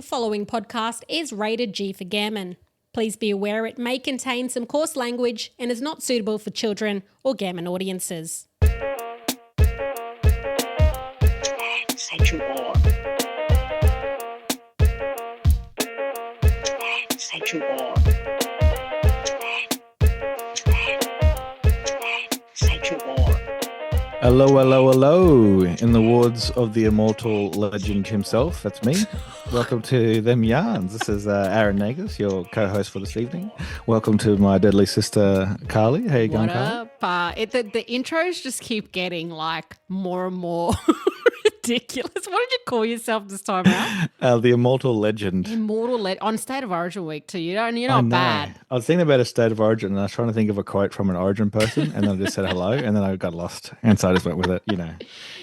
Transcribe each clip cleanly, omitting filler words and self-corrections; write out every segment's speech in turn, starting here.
following podcast is rated G for gammon. Please be aware it may contain some coarse language and is not suitable for children or gammon audiences. Sensual. Sensual. Sensual. Hello, hello, hello, in the wards of the immortal legend himself. That's me. Welcome to Them Yarns. This is Aaron Nagus, your co-host for this evening. Welcome to my deadly sister, Carly. How you going, Carly? What up? The intros just keep getting like more and more ridiculous. What did you call yourself this time out? The immortal legend. On State of Origin week too. You're I not know. bad. I was thinking about a State of Origin, and I was trying to think of a quote from an Origin person, and then I just said hello, and then I got lost, and so I just went with it. You know,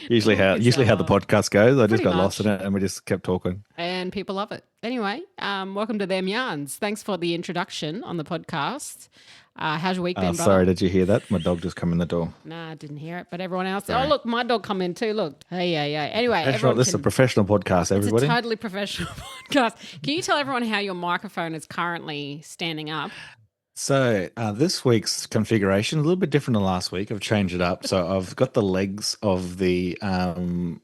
usually how the podcast goes. I just got lost in it, and we just kept talking. And people love it. Anyway, welcome to Them Yarns. Thanks for the introduction on the podcast. How's your week been, brother? Sorry, did you hear that? My dog just come in the door. Nah, I didn't hear it, but everyone else. Sorry. Oh, look, my dog come in too. Look. Hey. Anyway, This is a professional podcast, everybody. It's a totally professional podcast. Can you tell everyone how your microphone is currently standing up? So this week's configuration is a little bit different than last week. I've changed it up. So I've got the legs of the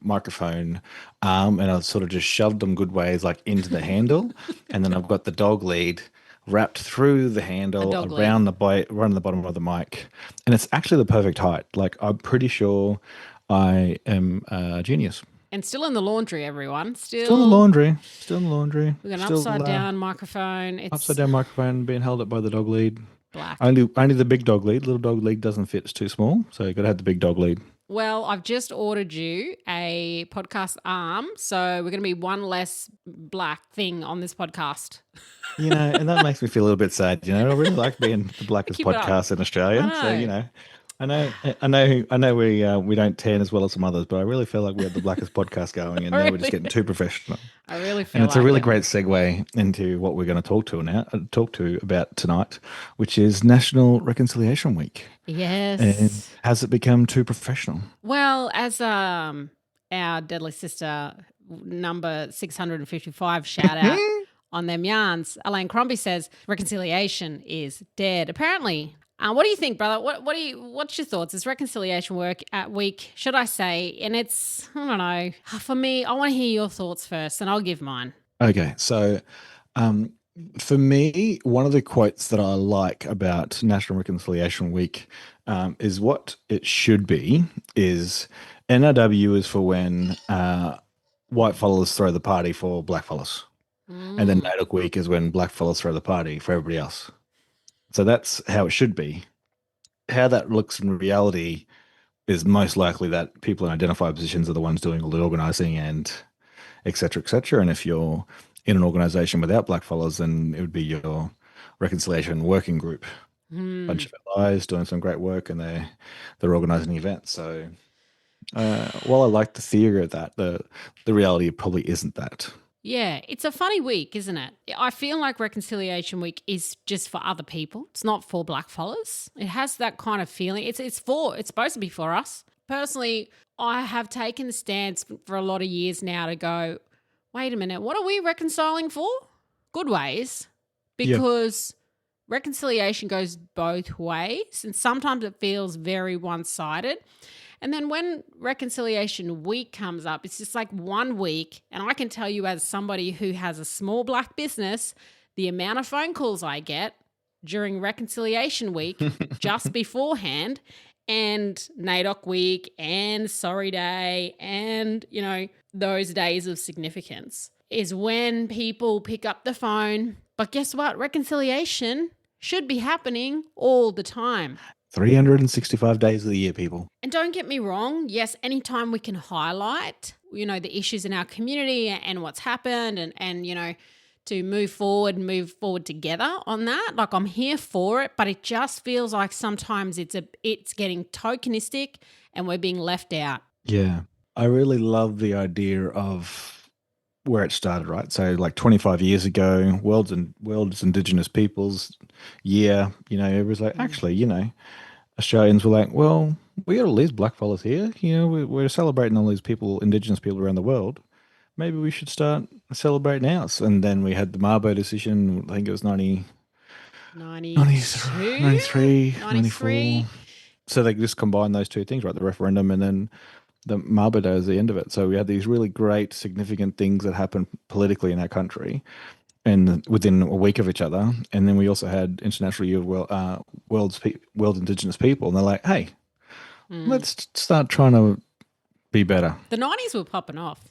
microphone and I've sort of just shoved them good ways like into the handle. And then I've got the dog lead wrapped through the handle around the bottom of the mic. And it's actually the perfect height. Like, I'm pretty sure I am a genius. And still in the laundry, everyone. Still in the laundry. We've got an upside-down microphone. It's upside-down microphone being held up by the dog lead. Black. Only the big dog lead. Little dog lead doesn't fit. It's too small. So you've got to have the big dog lead. Well, I've just ordered you a podcast arm. So we're going to be one less black thing on this podcast. You know, and that makes me feel a little bit sad. You know, I really like being the blackest podcast in Australia. So, you know. I know we don't tan as well as some others, but I really feel like we have the blackest podcast going, and now we're just getting too professional. I really feel and it's a really great segue into what we're going to talk about tonight, which is National Reconciliation Week. Yes. And has it become too professional? Well, as our deadly sister number 655 shout out on Them Yarns, Elaine Crombie says reconciliation is dead. Apparently. What do you think, brother? What's your thoughts? It's Reconciliation Week, should I say? And it's, I don't know. For me, I want to hear your thoughts first, and I'll give mine. Okay, so for me, one of the quotes that I like about National Reconciliation Week is what it should be is NRW is for when white fellas throw the party for black fellas. And then NAIDOC Week is when black fellas throw the party for everybody else. So that's how it should be. How that looks in reality is most likely that people in identified positions are the ones doing all the organising and et cetera, et cetera. And if you're in an organisation without black fellas, then it would be your reconciliation working group. Bunch of allies doing some great work, and they're organising events. So while I like the theory of that, the reality probably isn't that. Yeah, it's a funny week, isn't it? I feel like Reconciliation Week is just for other people. It's not for black fellas. It has that kind of feeling. It's supposed to be for us. Personally, I have taken the stance for a lot of years now to go, wait a minute, what are we reconciling for? Good ways. Because reconciliation goes both ways, and sometimes it feels very one-sided. And then when Reconciliation Week comes up, it's just like 1 week. And I can tell you as somebody who has a small black business, the amount of phone calls I get during Reconciliation Week just beforehand and NAIDOC Week and Sorry Day and, you know, those days of significance is when people pick up the phone. But guess what? Reconciliation should be happening all the time. 365 days of the year, people. And don't get me wrong. Yes, anytime we can highlight, you know, the issues in our community and what's happened and you know, to move forward together on that. Like, I'm here for it, but it just feels like sometimes it's getting tokenistic and we're being left out. Yeah. I really love the idea of where it started, right? So like 25 years ago, World's Indigenous Peoples Year, you know, it was like, actually, you know, Australians were like, well, we got all these black fellas here, you know, we're celebrating all these people, Indigenous people around the world. maybe we should start celebrating ours. And then we had the Mabo decision. I think it was 92? 93, 93? 94. So they just combined those two things, right? The referendum and then the Mabo Day is the end of it. So we had these really great, significant things that happened politically in our country and within a week of each other. And then we also had International Year of World Indigenous People. And they're like, hey, let's start trying to be better. The 90s were popping off.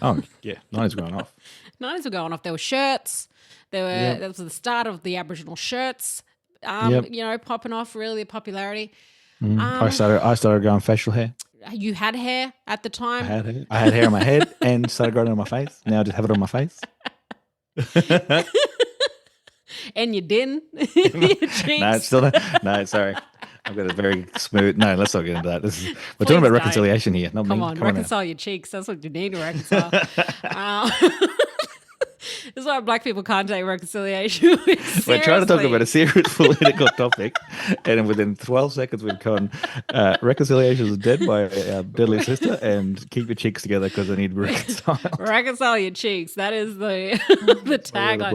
Oh, yeah. 90s going off. 90s were going off. There were shirts. That was the start of the Aboriginal shirts, popping off, really popularity. I started growing facial hair. You had hair at the time. I had hair on my head and started growing on my face. Now I just have it on my face. And you didn't? Your cheeks. No, it's still no. Sorry, I've got a very smooth. No, let's not get into that. We're talking about reconciliation here. Not Come me. on, reconcile your cheeks. That's what you need to reconcile. This is why black people can't take reconciliation. We're trying to talk about a serious political topic, and within 12 seconds we've gone, reconciliation is dead by our deadly sister, and keep your cheeks together because I need to reconcile. Reconcile your cheeks. That is the tag. We're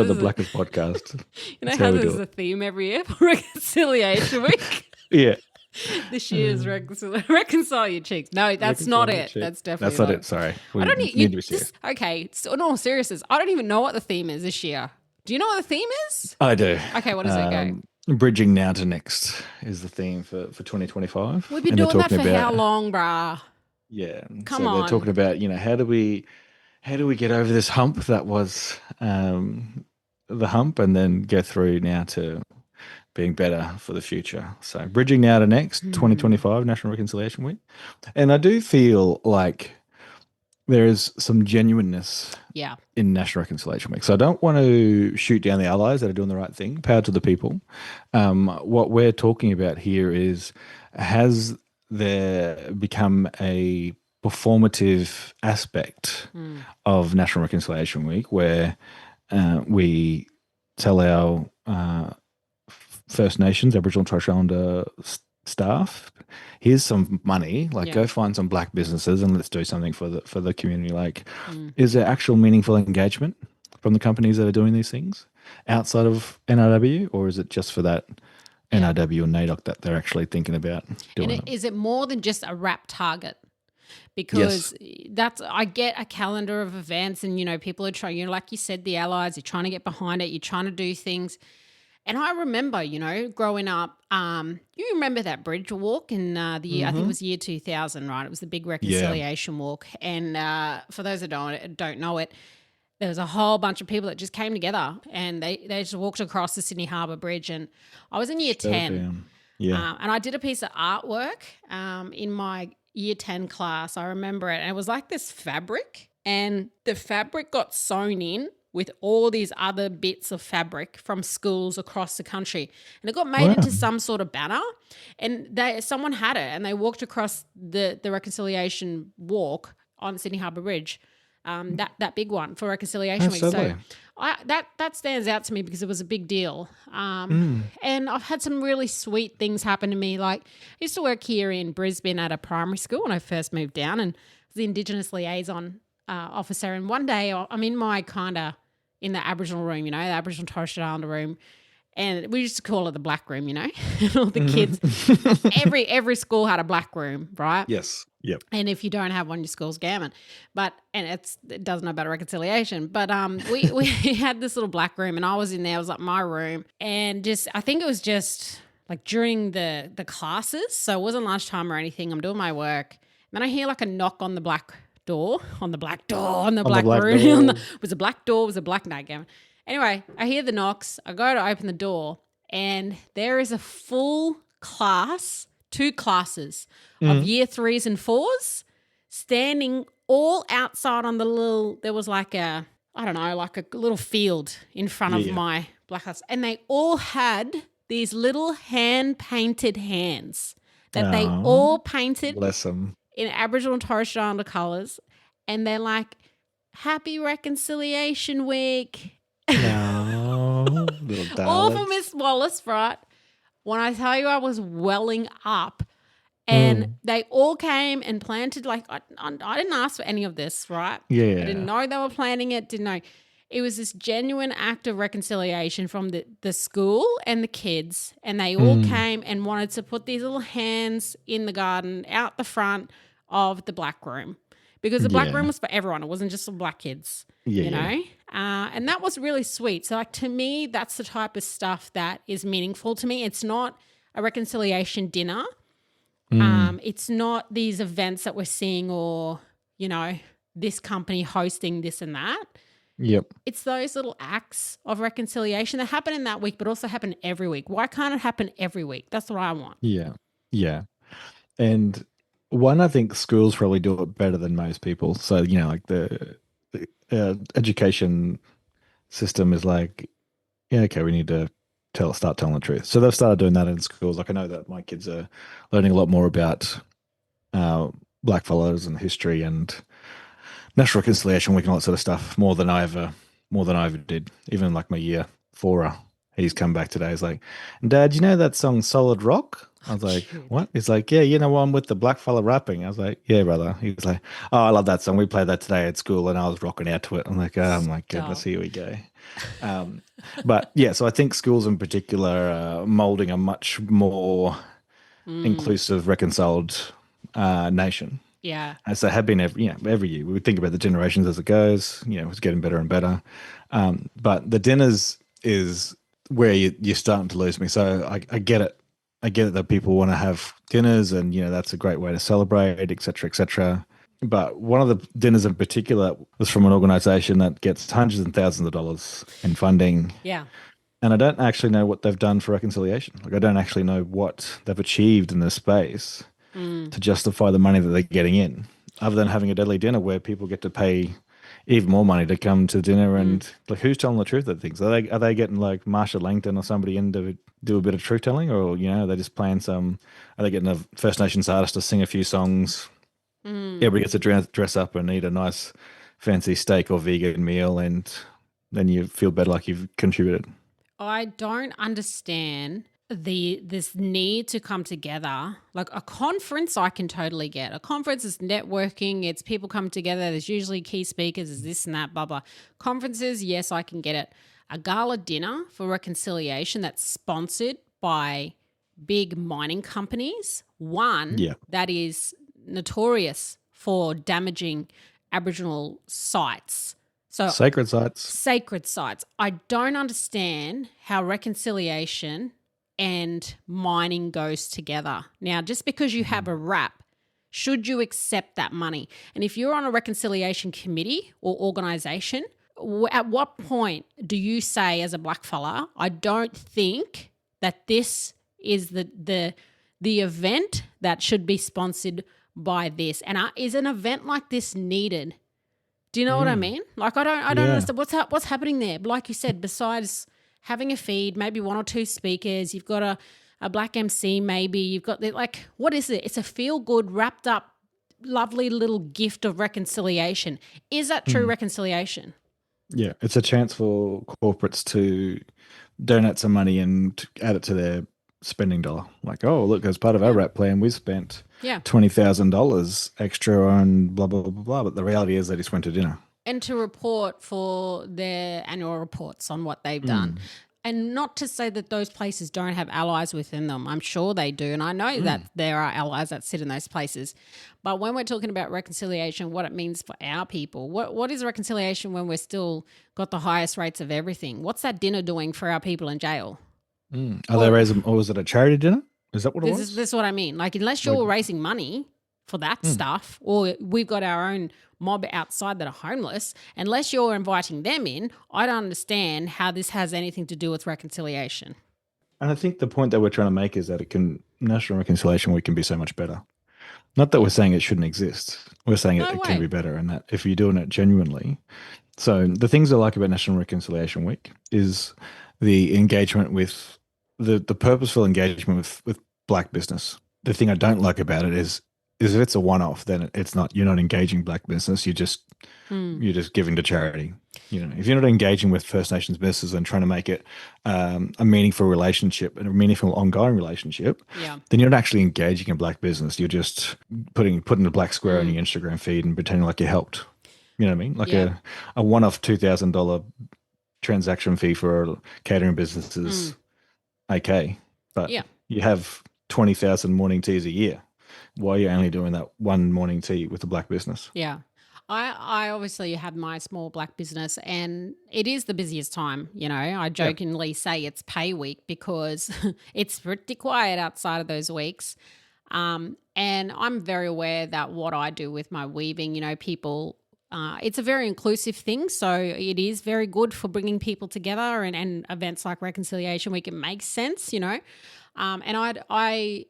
the blackest podcast. You know how there's a theme every year for Reconciliation Week? Yeah. This year's reconcile your cheeks. No, that's not it. That's definitely not it. Sorry. I don't need to be serious. Okay. So in all seriousness, I don't even know what the theme is this year. Do you know what the theme is? I do. Okay, what does it go? Bridging now to next is the theme for 2025. We've been doing that for how long, brah? Yeah. Come on. They're talking about, how do we get over this hump that was the hump and then go through now to being better for the future. So bridging now to next, 2025 National Reconciliation Week. And I do feel like there is some genuineness in National Reconciliation Week. So I don't want to shoot down the allies that are doing the right thing. Power to the people. What we're talking about here is, has there become a performative aspect of National Reconciliation Week where we tell our First Nations, Aboriginal and Torres Strait Islander staff, here's some money, go find some black businesses and let's do something for the community. Is there actual meaningful engagement from the companies that are doing these things outside of NRW, or is it just for that NRW and NAIDOC that they're actually thinking about doing it? Is it more than just a wrap target? Because I get a calendar of events and, people are trying, like you said, the allies, you're trying to get behind it, you're trying to do things. And I remember, growing up, you remember that bridge walk in the year, I think it was year 2000, right? It was the big reconciliation walk. And for those that don't know it, there was a whole bunch of people that just came together and they just walked across the Sydney Harbour Bridge. And I was in year 10. And I did a piece of artwork in my year 10 class. I remember it. And it was like this fabric, and the fabric got sewn in with all these other bits of fabric from schools across the country. And it got made into some sort of banner. And someone had it and they walked across the reconciliation walk on Sydney Harbour Bridge, that big one for Reconciliation Week. So that stands out to me because it was a big deal. And I've had some really sweet things happen to me. Like, I used to work here in Brisbane at a primary school when I first moved down, and I was the Indigenous liaison officer. And one day I'm in my in the Aboriginal room, the Aboriginal Torres Strait Islander room, and we used to call it the black room, and all the kids, every school had a black room, right? Yes. Yep. And if you don't have one, your school's gammon. It doesn't know about reconciliation. But we had this little black room, and I was in there. It was like my room, and I think it was just like during the classes, so it wasn't lunchtime or anything. I'm doing my work, and then I hear like a knock on the black room. It was a black door, it was a black nightgown. Anyway, I hear the knocks. I go to open the door, and there is a full class, 2 classes of year 3s and 4s standing all outside on there was like a little field in front of my black house. And they all had these little hand-painted hands that they all painted. Bless them. In Aboriginal and Torres Strait Islander colours, and they're like, "Happy Reconciliation Week." No, little darlings. All for Miss Wallace, right? When I tell you I was welling up, And they all came and planted, like, I didn't ask for any of this, right? Yeah. I didn't know they were planning it, didn't know. It was this genuine act of reconciliation from the school and the kids, and they all came and wanted to put these little hands in the garden out the front of the black room, because the black room was for everyone. It wasn't just for black kids, you know? And that was really sweet. So, like, to me, that's the type of stuff that is meaningful to me. It's not a reconciliation dinner. It's not these events that we're seeing, or, you know, this company hosting this and that. Yep. It's those little acts of reconciliation that happen in that week, but also happen every week. Why can't it happen every week? That's what I want. Yeah. Yeah. And one, I think schools probably do it better than most people. So, you know, like the education system is like, yeah, okay, we need to start telling the truth. So they've started doing that in schools. Like, I know that my kids are learning a lot more about blackfellas and history and National Reconciliation Week and all that sort of stuff more than I ever did. Even like my year fourer, he's come back today. He's like, Dad, you know that song Solid Rock? I was like, what? He's like, yeah, you know, one with the black fella rapping. I was like, yeah, brother. He was like, oh, I love that song. We played that today at school and I was rocking out to it. I'm like, oh my goodness, here we go. But yeah, so I think schools in particular are molding a much more inclusive, reconciled nation. Yeah. As they have been every year. We would think about the generations as it goes, you know, it's getting better and better. But the dinners is where you're starting to lose me. So I get it. I get it that people want to have dinners and, you know, that's a great way to celebrate, et cetera, et cetera. But one of the dinners in particular was from an organization that gets hundreds and thousands of dollars in funding. Yeah. And I don't actually know what they've done for reconciliation. Like, I don't actually know what they've achieved in this space to justify the money that they're getting in, other than having a deadly dinner where people get to pay even more money to come to dinner. And like, who's telling the truth of things? Are they getting like Marsha Langton or somebody in to do a bit of truth telling, or, you know, are they just playing are they getting a First Nations artist to sing a few songs? Everybody gets to dress up and eat a nice fancy steak or vegan meal, and then you feel better like you've contributed. I don't understand this need to come together. Like, a conference I can totally get. A conference is networking, it's people come together, there's usually key speakers, there's this and that, blah, blah. Conferences, yes, I can get it. A gala dinner for reconciliation that's sponsored by big mining companies, that is notorious for damaging Aboriginal sites. So sacred sites. I don't understand how reconciliation and mining goes together. Now, just because you have a rap, should you accept that money? And if you're on a reconciliation committee or organisation, at what point do you say as a black fella, I don't think that this is the event that should be sponsored by this? And is an event like this needed? Do you know what I mean? Like, I don't understand what's happening there. But like you said, besides having a feed, maybe one or two speakers, you've got a black MC, maybe you've got like, what is it? It's a feel good, wrapped up, lovely little gift of reconciliation. Is that true reconciliation? Yeah, it's a chance for corporates to donate some money and add it to their spending dollar. Like, oh, look, as part of our rap plan, we spent $20,000 extra on blah, blah, blah, blah. But the reality is they just went to dinner. And to report for their annual reports on what they've done. And not to say that those places don't have allies within them. I'm sure they do. And I know that there are allies that sit in those places. But when we're talking about reconciliation, what it means for our people, what is reconciliation when we're still got the highest rates of everything? What's that dinner doing for our people in jail? Are they raising, or was it a charity dinner? Is that what it was? This is what I mean. Like, unless you're raising money for that stuff, or we've got our own mob outside that are homeless, unless you're inviting them in, I don't understand how this has anything to do with reconciliation. And I think the point that we're trying to make is that National Reconciliation Week can be so much better. Not that we're saying it shouldn't exist. We're saying it can be better, and that if you're doing it genuinely. So the things I like about National Reconciliation Week is the engagement with the purposeful engagement with black business. The thing I don't like about it is if it's a one-off, then it's not. You're not engaging black business. You're just giving to charity. if you're not engaging with First Nations businesses and trying to make it a meaningful relationship and a meaningful ongoing relationship, Yeah. then you're not actually engaging in black business. You're just putting a black square on your Instagram feed and pretending like you helped. You know what I mean? Like Yeah. a one-off $2,000 transaction fee for a catering business is okay, but Yeah. you have 20,000 morning teas a year. Why are you only doing that one morning tea with a black business? Yeah. I obviously have my small black business and it is the busiest time. I jokingly say it's pay week because it's pretty quiet outside of those weeks. And I'm very aware that what I do with my weaving, people, it's a very inclusive thing. So it is very good for bringing people together and events like Reconciliation Week, it makes sense, and I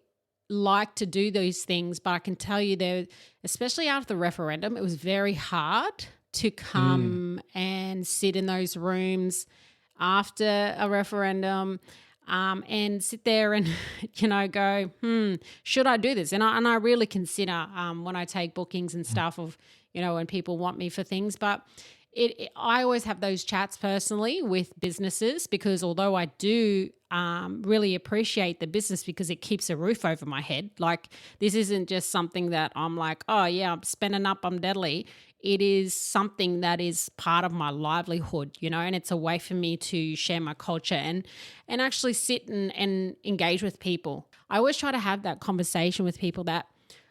like to do these things, but I can tell you there, especially after the referendum, it was very hard to come and sit in those rooms after a referendum and sit there and, go, should I do this? And I really consider when I take bookings and stuff of, when people want me for things, but I always have those chats personally with businesses because although I do really appreciate the business because it keeps a roof over my head, like this isn't just something that I'm like, oh yeah, I'm spending up, I'm deadly. It is something that is part of my livelihood, and it's a way for me to share my culture and actually sit and engage with people. I always try to have that conversation with people that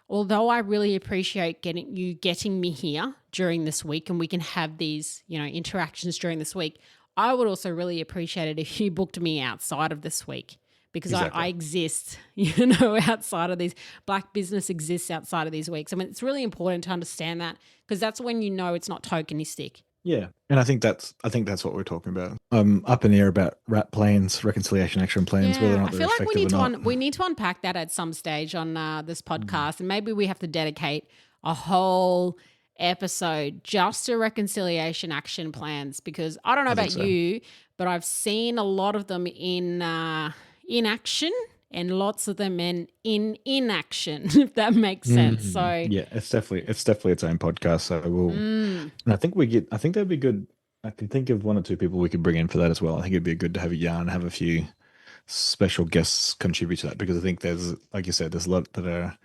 although I really appreciate getting me here during this week and we can have these, interactions during this week, I would also really appreciate it if you booked me outside of this week because Exactly. I exist, outside of these. Black business exists outside of these weeks. I mean, it's really important to understand that because that's when it's not tokenistic. Yeah, and I think that's what we're talking about. Up in the air about RAP plans, reconciliation action plans, whether or Yeah, not I they're feel like effective or not. we need to unpack that at some stage on this podcast, and maybe we have to dedicate a whole episode just to reconciliation action plans because I don't know I think about so. you, but I've seen a lot of them in action and lots of them in inaction, if that makes sense. So Yeah, it's definitely its own podcast. So and I think that'd be good. I can think of one or two people we could bring in for that as well. I think it'd be good to have a yarn, have a few special guests contribute to that because I think there's, like you said, there's a lot that are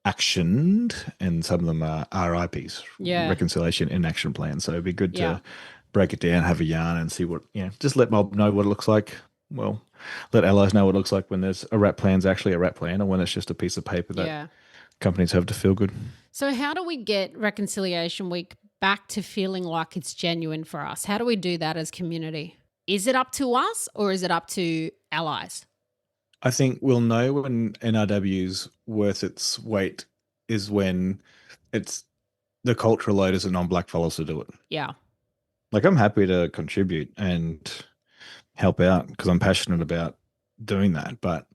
actioned and some of them are RIPs, Yeah. reconciliation in action plans. So it'd be good Yeah. to break it down, have a yarn and see what, just let mob know what it looks like. Well, let allies know what it looks like when there's a RAP plan's actually a RAP plan or when it's just a piece of paper that Yeah. companies have to feel good. So how do we get Reconciliation Week back to feeling like it's genuine for us? How do we do that as community? Is it up to us or is it up to allies? I think we'll know when NRW's worth its weight is when it's the cultural load isn't on black fellows to do it. Yeah. Like I'm happy to contribute and help out because I'm passionate about doing that. But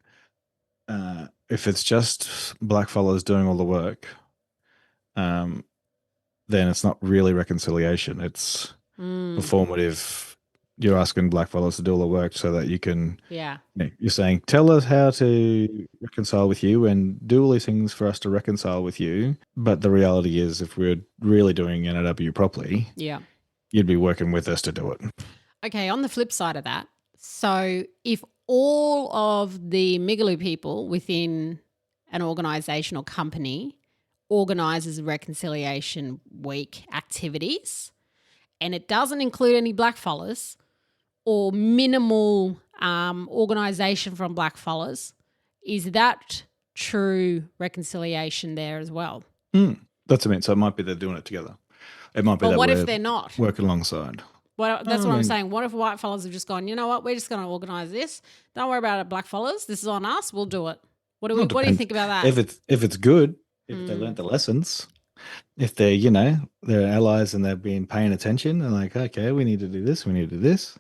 if it's just black fellows doing all the work, then it's not really reconciliation. It's performative. You're asking black fellows to do all the work so that you can. Yeah. You're saying, tell us how to reconcile with you and do all these things for us to reconcile with you. But the reality is, if we're really doing NRW properly, Yeah. you'd be working with us to do it. Okay, on the flip side of that, so if all of the Migaloo people within an organisation or company organises Reconciliation Week activities and it doesn't include any blackfellas or minimal organisation from blackfellas, is that true reconciliation there as well? That's what I mean. So it might be they're doing it together. It might be But that what we're if they're not? working alongside. Well, that's what I'm saying. What if white fellas have just gone, you know what, we're just going to organise this. Don't worry about it, black fellas. This is on us. We'll do it. What do you think about that? If it's good, if they learnt the lessons, if they're, they're allies and they've been paying attention and like, okay, we need to do this, we need to do this.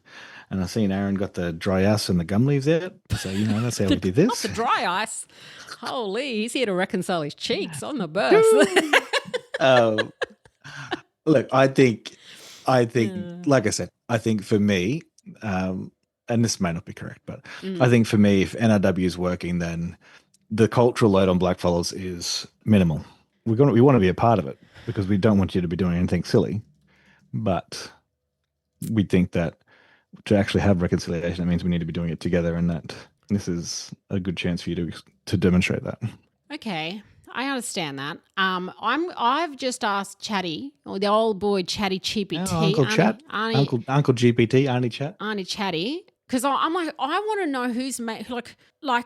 And I've seen Aaron got the dry ice and the gum leaves out. So, that's how we do Not this. the dry ice. Holy, he's here to reconcile his cheeks on the burst. Look, I think, like I said, I think for me, and this may not be correct, but I think for me, if NRW is working, then the cultural load on blackfellas is minimal. We want to be a part of it because we don't want you to be doing anything silly, but we think that to actually have reconciliation, it means we need to be doing it together, and that this is a good chance for you to demonstrate that. Okay, I understand that. I've just asked Chatty, or the old boy Chatty Cheapy T, Uncle Chat, Uncle GPT, Auntie Chat. Auntie Chatty, because I'm like, I want to know who's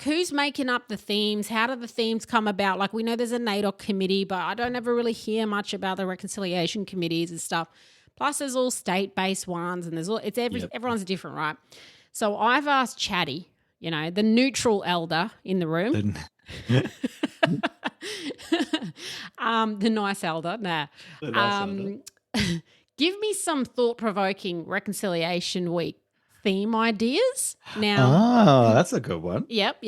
who's making up the themes. How do the themes come about? Like, we know there's a NAIDOC committee, but I don't ever really hear much about the reconciliation committees and stuff. Plus, there's all state-based ones, and everyone's different, right? So I've asked Chatty, the neutral elder in the room. The nice elder. Nah. The nice elder. Give me some thought-provoking reconciliation week theme ideas. Now, that's a good one. Yep.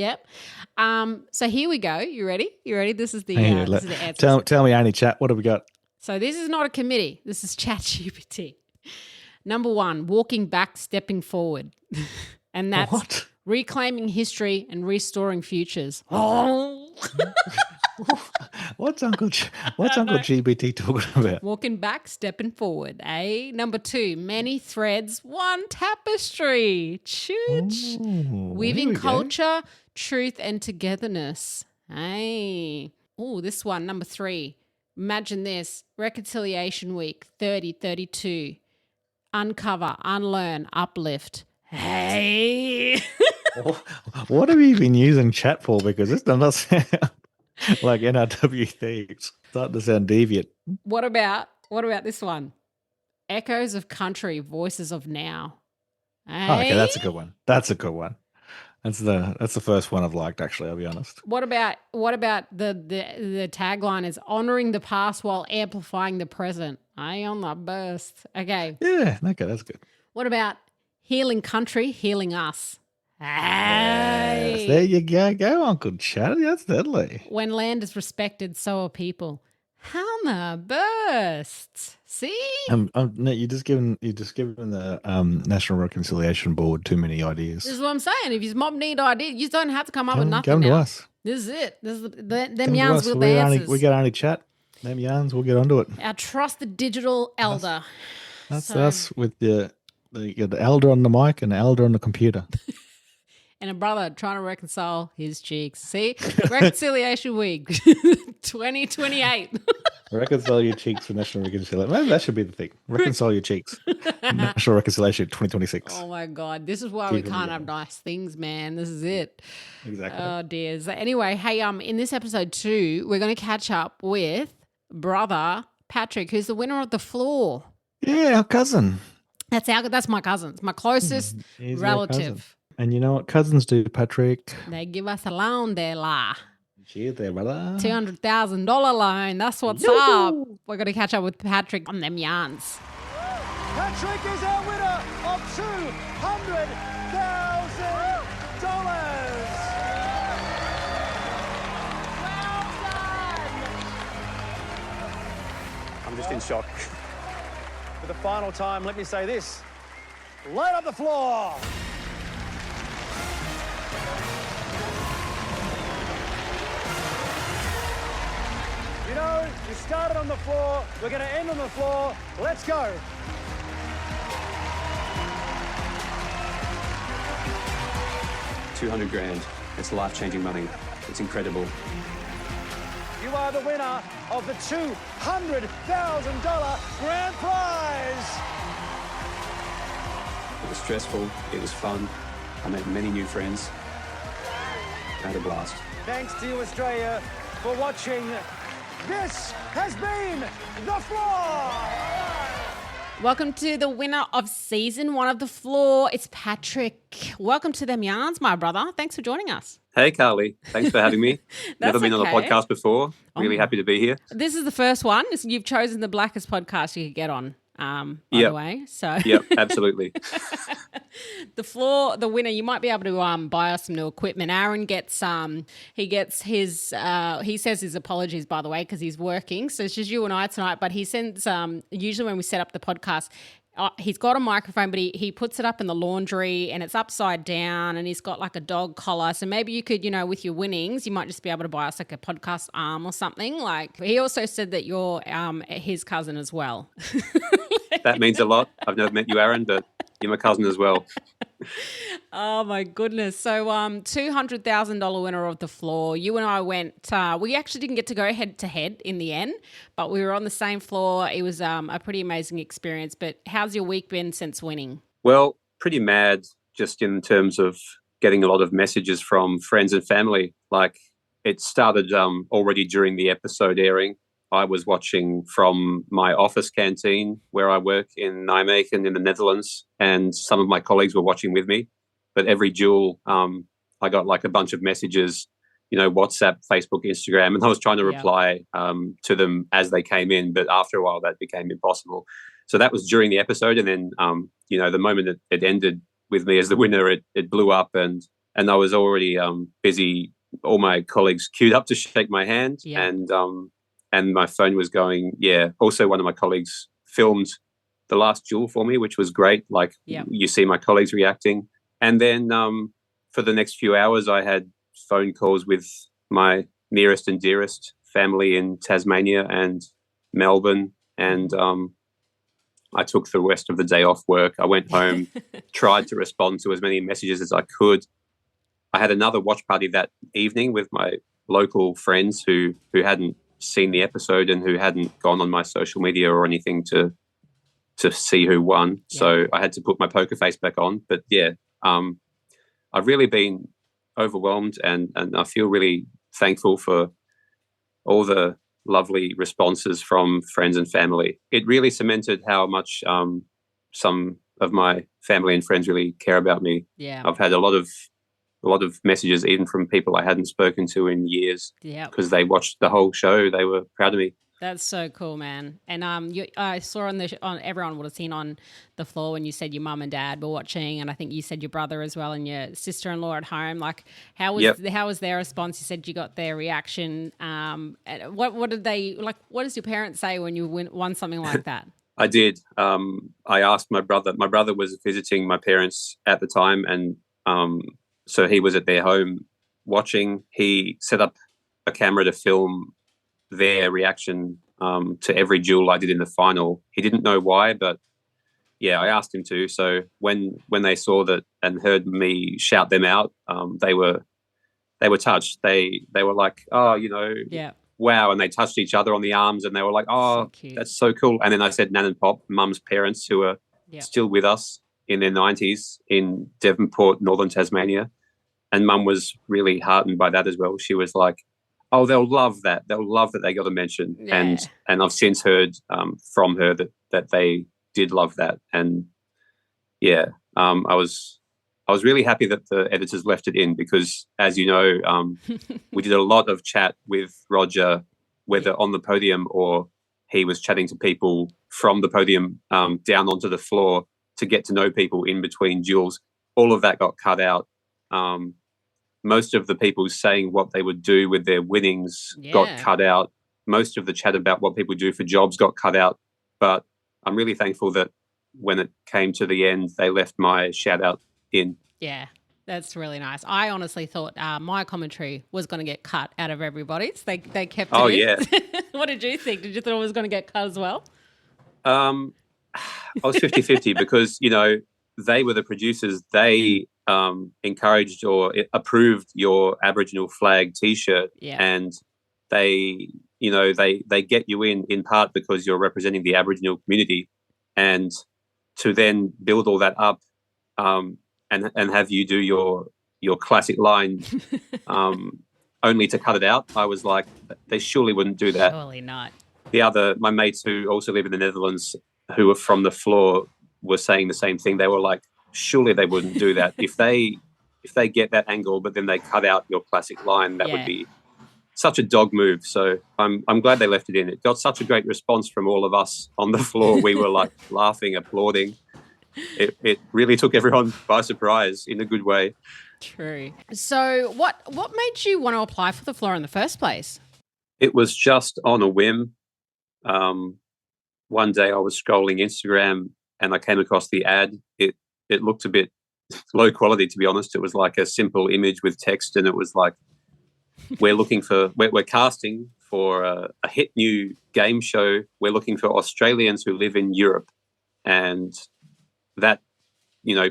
So here we go. You ready? This is the answer. Tell me, Auntie Chat, what have we got? So this is not a committee. This is ChatGPT. Number 1, walking back, stepping forward. And that's What? reclaiming history and restoring futures. Oh. What's Uncle GPT talking about? Walking back, stepping forward. Number 2, many threads, one tapestry. Chooch. Weaving culture, truth, and togetherness. This one, number 3. Imagine this. Reconciliation Week 3032. Uncover, unlearn, uplift. Hey. What have you been using chat for? Because this does not sound like NRW thieves. Starting to sound deviant. What about this one? Echoes of country, voices of now. Okay, that's a good one. That's the first one I've liked, actually, I'll be honest. What about the tagline is honoring the past while amplifying the present? On the burst. Okay. Yeah, okay, that's good. What about healing country, healing us? Yes, there you go, Uncle Chatty. That's deadly. When land is respected, so are people. On the burst. See? No, you're just giving the National Reconciliation Board too many ideas. This is what I'm saying. If you mob need ideas, you don't have to come up with nothing. Come to now. us. This is it. This is them yarns with the answers. We got Auntie Chat. Them yarns. We'll get onto it. Our trusted digital elder. That's us with the elder on the mic and the elder on the computer. And a brother trying to reconcile his cheeks. See? Reconciliation Week 2028. Reconcile your cheeks for National Reconciliation. Maybe that should be the thing. Reconcile your cheeks. National Reconciliation 2026. Oh, my God. This is why we can't have nice things, man. This is it. Exactly. Oh, dear. So anyway, hey, in this episode 2, we're going to catch up with brother Patrick, who's the winner of the floor. Yeah, our cousin. That's my cousin. It's my closest relative. And you know what cousins do, Patrick? They give us a loan there, la. Cheers there, brother. $200,000 loan. That's what's up. We're going to catch up with Patrick on them yarns. Patrick is our winner of $200,000. I'm just in shock. For the final time, let me say this. Light up the floor. You know, you started on the floor, we're going to end on the floor. Let's go. $200,000. It's life-changing money. It's incredible. You are the winner of the $200,000 grand prize. It was stressful. It was fun. I met many new friends. I had a blast. Thanks to you, Australia, for watching. This has been The Floor. Welcome to the winner of season 1 of The Floor. It's Patrick. Welcome to them yarns, my brother. Thanks for joining us. Hey, Carly. Thanks for having me. Never been on the podcast before. Really happy to be here. This is the first one. You've chosen the blackest podcast you could get on, by the way. So Yep, absolutely. The Floor, the winner, you might be able to buy us some new equipment. Aaron gets he says his apologies, by the way, because he's working. So it's just you and I tonight. But he sends usually when we set up the podcast, he's got a microphone, but he puts it up in the laundry and it's upside down and he's got like a dog collar. So maybe you could, with your winnings, you might just be able to buy us like a podcast arm or something. Like he also said that you're his cousin as well. That means a lot. I've never met you, Aaron, but you're my cousin as well. Oh my goodness. So $200,000 winner of the floor. You and I went, we actually didn't get to go head to head in the end, but we were on the same floor. It was a pretty amazing experience. But how's your week been since winning? Well, pretty mad just in terms of getting a lot of messages from friends and family. Like, it started already during the episode airing. I was watching from my office canteen where I work in Nijmegen in the Netherlands, and some of my colleagues were watching with me. But every duel, I got like a bunch of messages, WhatsApp, Facebook, Instagram, and I was trying to reply to them as they came in. But after a while, that became impossible. So that was during the episode. And then, the moment it ended with me as the winner, it blew up, and I was already busy. All my colleagues queued up to shake my hand, and my phone was going. Yeah. Also, one of my colleagues filmed the last duel for me, which was great. Like, you see my colleagues reacting. And then for the next few hours, I had phone calls with my nearest and dearest family in Tasmania and Melbourne. And I took the rest of the day off work. I went home, tried to respond to as many messages as I could. I had another watch party that evening with my local friends who hadn't seen the episode and who hadn't gone on my social media or anything to see who won. So I had to put my poker face back on. But I've really been overwhelmed, and I feel really thankful for all the lovely responses from friends and family. It really cemented how much some of my family and friends really care about me. Yeah. I've had a lot of messages, even from people I hadn't spoken to in years, because they watched the whole show. They were proud of me. That's so cool, man. And I saw on everyone would have seen on the floor when you said your mum and dad were watching, and I think you said your brother as well and your sister-in-law at home. Like, how was their response? You said you got their reaction. What did they like? What does your parents say when you won something like that? I did. I asked my brother. My brother was visiting my parents at the time, and so he was at their home watching. He set up a camera to film their reaction to every duel I did in the final. He didn't know why, but I asked him to. So when they saw that and heard me shout them out, they were touched. They were like, oh, wow, and they touched each other on the arms, and they were like, oh, so that's so cool. And then I said Nan and Pop, Mum's parents, who are still with us in their 90s in Devonport, Northern Tasmania. And Mum was really heartened by that as well. She was like, oh, they'll love that. They'll love that they got a mention. Yeah. And I've since heard from her that they did love that. And I was really happy that the editors left it in, because, as you know, we did a lot of chat with Roger, whether on the podium or he was chatting to people from the podium down onto the floor to get to know people in between duels. All of that got cut out. Most of the people saying what they would do with their winnings got cut out. Most of the chat about what people do for jobs got cut out. But I'm really thankful that when it came to the end, they left my shout out in. Yeah, that's really nice. I honestly thought my commentary was going to get cut out of everybody's. They kept it in. Oh, yeah. What did you think? Did you think it was going to get cut as well? I was 50-50 because, they were the producers. They encouraged or approved your Aboriginal flag T-shirt, and they get you in part because you're representing the Aboriginal community, and to then build all that up and have you do your classic line only to cut it out. I was like, they surely wouldn't do that. Surely not. My mates who also live in the Netherlands, who were from the floor, were saying the same thing. They were like, surely they wouldn't do that. If they get that angle, but then they cut out your classic line, that would be such a dog move. So I'm glad they left it in. It got such a great response from all of us on the floor. We were like laughing, applauding. It really took everyone by surprise in a good way. True. So what made you want to apply for the floor in the first place? It was just on a whim. One day I was scrolling Instagram and I came across the ad. It looked a bit low quality, to be honest. It was like a simple image with text, and it was like, we're casting for a hit new game show. We're looking for Australians who live in Europe. and that,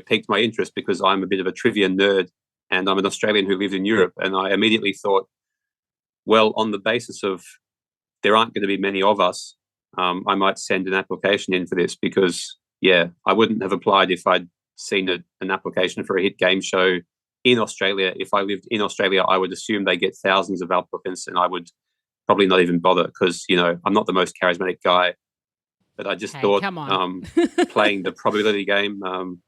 piqued my interest because I'm a bit of a trivia nerd and I'm an Australian who lives in Europe. And I immediately thought, well, on the basis of there aren't going to be many of us, I might send an application in for this because, I wouldn't have applied if I'd seen an application for a hit game show in Australia. If I lived in Australia, I would assume they get thousands of applicants and I would probably not even bother because, I'm not the most charismatic guy. But I just thought come on. playing the probability game, I'm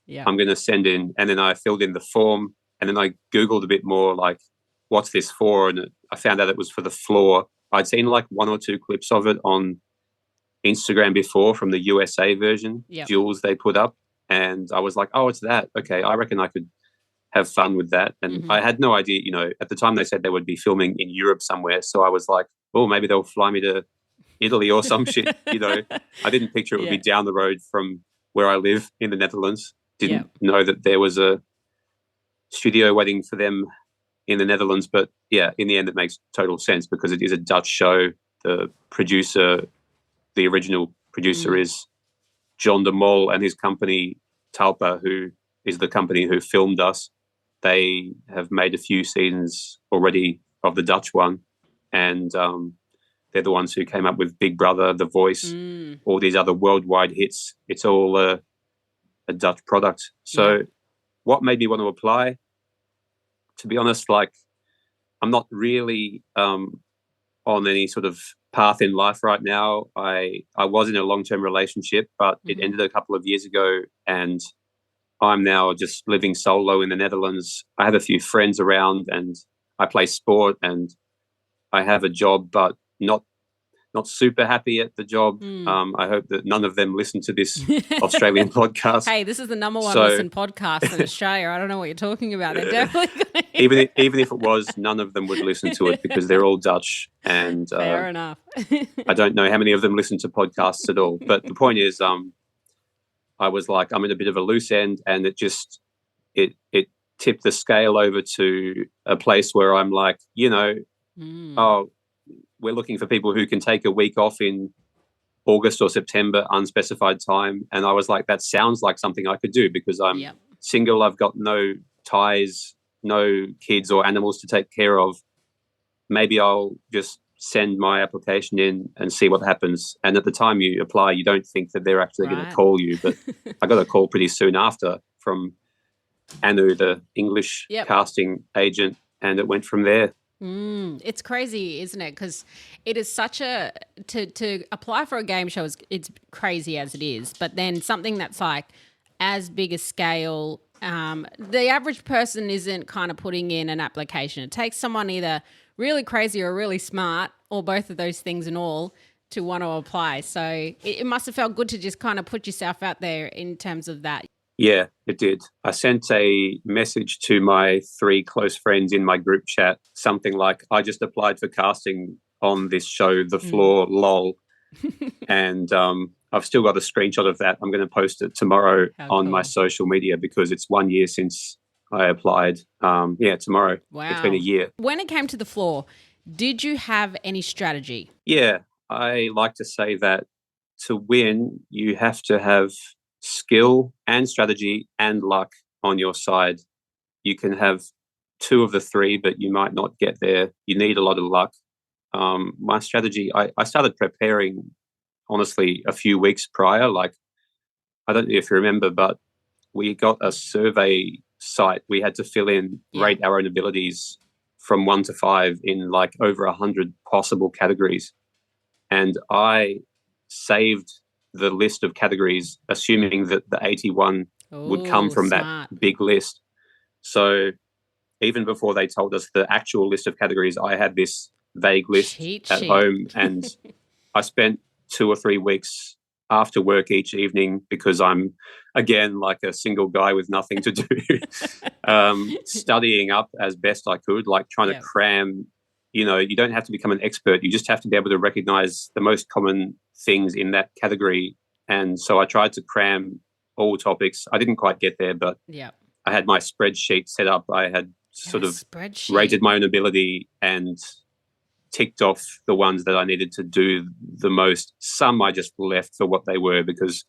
going to send in. And then I filled in the form and then I Googled a bit more like, what's this for? And I found out it was for the floor. I'd seen like 1 or 2 clips of it on Instagram before from the USA version, Jules they put up. And I was like, oh, it's that. Okay, I reckon I could have fun with that. And I had no idea, at the time they said they would be filming in Europe somewhere. So I was like, oh, maybe they'll fly me to Italy or some shit, I didn't picture it would be down the road from where I live in the Netherlands. Didn't know that there was a studio waiting for them in the Netherlands. But in the end, it makes total sense because it is a Dutch show. The producer, the original producer is John de Mol and his company Talpa, who is the company who filmed us. They have made a few seasons already of the Dutch one. And they're the ones who came up with Big Brother, The Voice, all these other worldwide hits. It's all a Dutch product. So what made me want to apply? To be honest, like I'm not really on any sort of path in life right now. I was in a long-term relationship, but it ended a couple of years ago and I'm now just living solo in the Netherlands. I have a few friends around and I play sport and I have a job, but not super happy at the job. I hope that none of them listen to this Australian podcast. Hey, this is the number one listened podcast in Australia. I don't know what you're talking about. They're definitely gonna even if it was, none of them would listen to it because they're all Dutch. And fair enough. I don't know how many of them listen to podcasts at all. But the point is, I was like, I'm in a bit of a loose end, and it tipped the scale over to a place where I'm like, oh, we're looking for people who can take a week off in August or September, unspecified time. And I was like, that sounds like something I could do because I'm single. I've got no ties, no kids or animals to take care of. Maybe I'll just send my application in and see what happens. And at the time you apply, you don't think that they're actually going to call you. But I got a call pretty soon after from Anu, the English casting agent, and it went from there. It's crazy, isn't it? Because it is such a to apply for a game show it's crazy as it is, but then something that's like as big a scale, the average person isn't kind of putting in an application. It takes someone either really crazy or really smart, or both of those things and all, to want to apply. So it must have felt good to just kind of put yourself out there in terms of that. Yeah, it did. I sent a message to my 3 close friends in my group chat, something like, I just applied for casting on this show, The Floor, lol. And I've still got a screenshot of that. I'm going to post it tomorrow on my social media because it's 1 year since I applied. Tomorrow. Wow. It's been a year. When it came to The Floor, did you have any strategy? Yeah, I like to say that to win, you have to have skill and strategy and luck on your side. You can have 2 of the 3, but you might not get there. You need a lot of luck. My strategy, I started preparing, honestly, a few weeks prior. Like, I don't know if you remember, but we got a survey site. We had to fill in, rate our own abilities from 1 to 5 in like over 100 possible categories. And I saved the list of categories, assuming that the 81 would come from that big list. So even before they told us the actual list of categories, I had this vague list at home, and I spent 2 or 3 weeks after work each evening, because I'm, again, like a single guy with nothing to do, studying up as best I could, like trying to cram. You don't have to become an expert. You just have to be able to recognize the most common things in that category. And so I tried to cram all topics. I didn't quite get there, but I had my spreadsheet set up. I had sort of rated my own ability and ticked off the ones that I needed to do the most. Some I just left for what they were because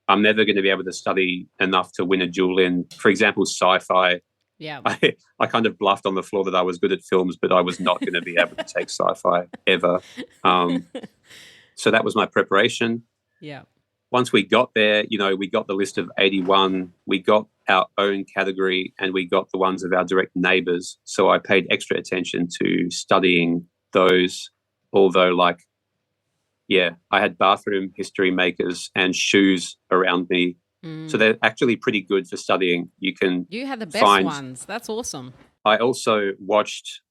I'm never going to be able to study enough to win a duel in, for example, sci-fi. Yeah. I kind of bluffed on the floor that I was good at films, but I was not going to be able to take sci-fi ever. So that was my preparation. Yeah. Once we got there, we got the list of 81, we got our own category, and we got the ones of our direct neighbours. So I paid extra attention to studying those, although I had bathroom history makers and shoes around me. So they're actually pretty good for studying. You had the best ones. That's awesome. I also watched,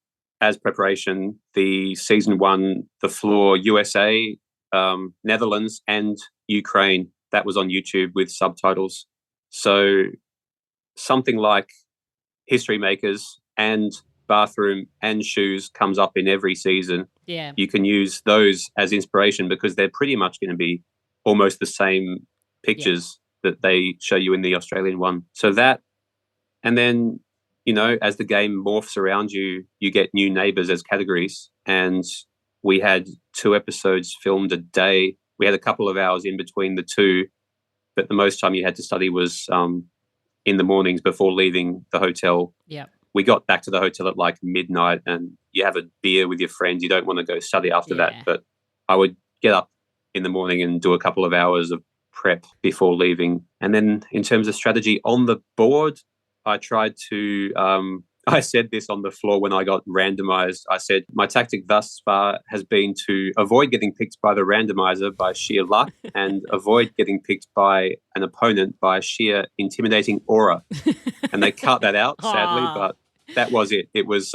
as preparation, the season 1, The Floor USA, Netherlands and Ukraine. That was on YouTube with subtitles. So something like history makers and bathroom and shoes comes up in every season. Yeah. You can use those as inspiration because they're pretty much going to be almost the same pictures that they show you in the Australian one. So that, and then, as the game morphs around you, you get new neighbours as categories. And we had 2 episodes filmed a day. We had a couple of hours in between the 2, but the most time you had to study was in the mornings before leaving the hotel. Yeah. We got back to the hotel at like midnight, and you have a beer with your friends. You don't want to go study after that. But I would get up in the morning and do a couple of hours of prep before leaving. And then in terms of strategy on the board, I tried to, I said this on the floor when I got randomized. I said, my tactic thus far has been to avoid getting picked by the randomizer by sheer luck and avoid getting picked by an opponent by sheer intimidating aura. And they cut that out, sadly, but that was it. It was